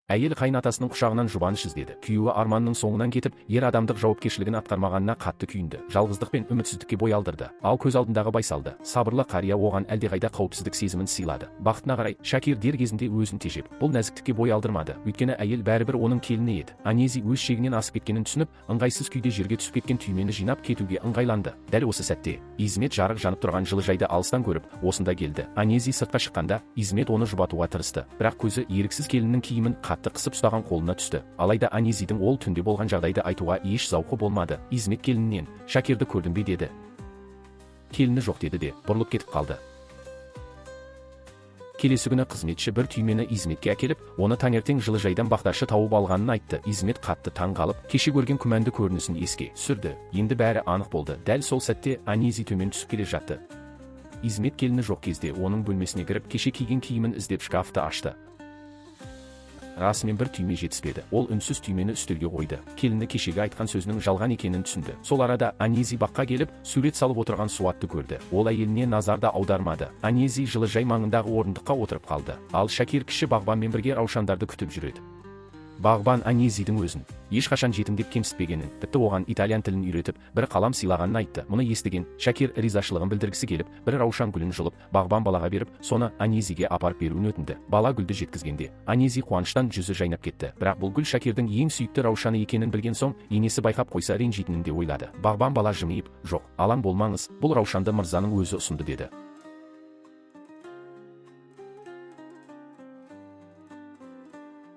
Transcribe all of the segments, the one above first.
Әйел қайнатасының құшағынан жұбаныш іздеді. Күйеуі арманның соңынан кетіп, ер адамдық жауапкершілігін атқармағанына қатты күйінді. Жалғыздық пен үмітсіздікке бой алдырды. Ал көз алдындағы байсалды, сабырлы қария оған әлдеқайда қауіпсіздік сезімін сыйлады. Бақытына қарай, Шакир дер кезінде өзін тежеп, бұл нәзіктікке бой алдырмады. Өйткені әйел бәрібір оның келіні еді. Анези өз шегінен асып кеткенін түсініп, ыңғайсыз күйде жерге түсіп кеткен түймені жинап кетуге ыңғайланды. Дәл осы сәтте, Измет жарық жанып тұрған жылыжайды алыстан көріп, осында келді. Анези сыртқа шыққанда, Измет оны жұбатуға тырысты. Бірақ көзі еріксіз келіннің киімін қатты қысып ұстаған қолына түсті. Алайда Анезидің ол түнде болған жағдайды айтуға еш зауқы болмады. Измет келіннен, Шакирді көрдің бе деді. Келіні жоқ деді де, бұрылып кетіп қалды. Келесі күні қызметші бір түймені Изметке әкеліп, оны таңертең жылыжайдан бақташы тауып алғанын айтты. Измет қатты таң қалып, кеше көрген күмәнді көрінісін еске түсірді. Енді бәрі анық болды. Дәл сол сәтте Анези төмен түсіп келе жатты. Измет келіні жоқ кезде оның бөлмесіне кіріп, кеше киген киімін іздеп шкафты ашты. Расымен бір түйме жетіспеді. Ол үнсіз түймені үстелге қойды. Келіні кешегі айтқан сөзінің жалған екенін түсінді. Сол арада Анези баққа келіп, сурет салып отырған Суатты көрді. Ол әйеліне назарда аудармады. Анези жылыжай маңындағы орындыққа отырып қалды. Ал Шакир кіші бағбанмен бірге раушандарды күтіп жүреді. Бағбан Анезидің өзін ешқашан жетімдеп кемсітпегенін, тіпті оған итальян тілін үйретіп, бір қалам сыйлағанын айтты. Мұны естіген Шакир ризашылығын білдіргісі келіп, бір раушан гүлін жұлып, бағбан балаға беріп, соны Анезиге апарып беруін өтінді. Бала гүлді жеткізгенде, Анези қуаныштан жүзі жайнап кетті. Бірақ бұл гүл Шакирдің ең сүйікті раушаны екенін білген соң, енесі байқап қойса ренжитінін де ойлады. Бағбан бала жымиып, "Жоқ, алаң болмаңыз, бұл раушанды мырзаның өзі ұсынды" деді.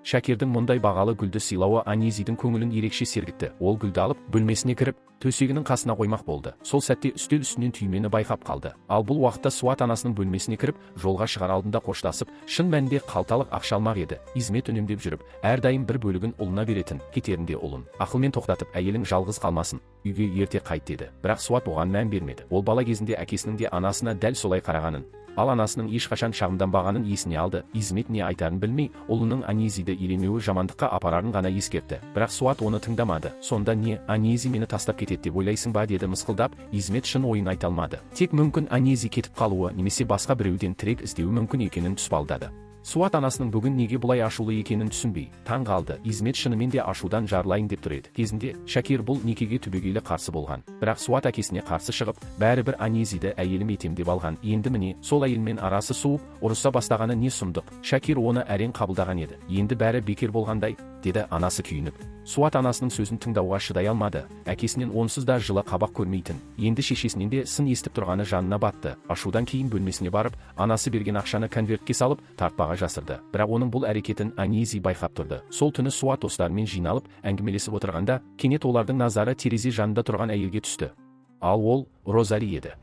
Шакирдің мұндай бағалы гүлді сыйлауы Анезидің көңілін ерекше сергітті. Ол гүлді алып, бөлмесіне кіріп, төсегінің қасына қоймақ болды. Сол сәтте үстел үстінен түймені байқап қалды. Ал бұл уақытта Суат анасының бөлмесіне кіріп, жолға шығар алдында қоштасып, шын мәнінде қалталық ақша алмақ еді. Измет үнемдеп жүріп, әрдайым бір бөлігін ұлына беретін, кетерінде ұлын ақылмен тоқтатып, әйелің жалғыз қалмасын, үйге ерте қайт деді. Бірақ Суат оған мән бермеді. Ол бала кезінде әкесінің де анасына дәл солай қарағанын, ал анасының ешқашан шағымданбағанын есіне алды. Измет не айтарын білмей, ұлының Анезиді елемеуі жамандыққа апарарын ғана ескертті. Бірақ Суат оны тыңдамады. Сонда не, Анези мені тастап кетеді деп ойлайсың ба деді мысқылдап. Измет шын ойын айта алмады. Тек мүмкін Анези кетіп қалуы немесе басқа біреуден тірек іздеуі мүмкін екенін тұспалдады. Суат анасының бүгін неге бұлай ашулы екенін түсінбей, таң қалды. Измет шынымен де ашудан жарылайын деп тұр еді. Кезінде Шакир бұл некеге түбегейлі қарсы болған. Бірақ Суат әкесіне қарсы шығып, бәрібір Анезиді әйелім етем деп алған. Енді міне, сол әйелмен арасы суып, ұрыса бастағаны не сұмдық. Шакир оны әрең қабылдаған еді. Енді бәрі бекер болғандай, деді анасы күйініп. Суат анасының сөзін тыңдауға шыдай алмады. Әкесінен онсыз да жылы қабақ көрмейтін, енді шешесінен де сын естіп тұрғаны жанына батты. Ашудан кейін бөлмесіне барып, анасы берген ақшаны конвертке салып, тартпаға жасырды. Бірақ оның бұл әрекетін Анези байқап тұрды. Сол түні Суат достарымен жиналып, әңгімелесіп отырғанда, кенет олардың назары терезе жанында тұрған әйелге түсті. Ал ол Розали еді.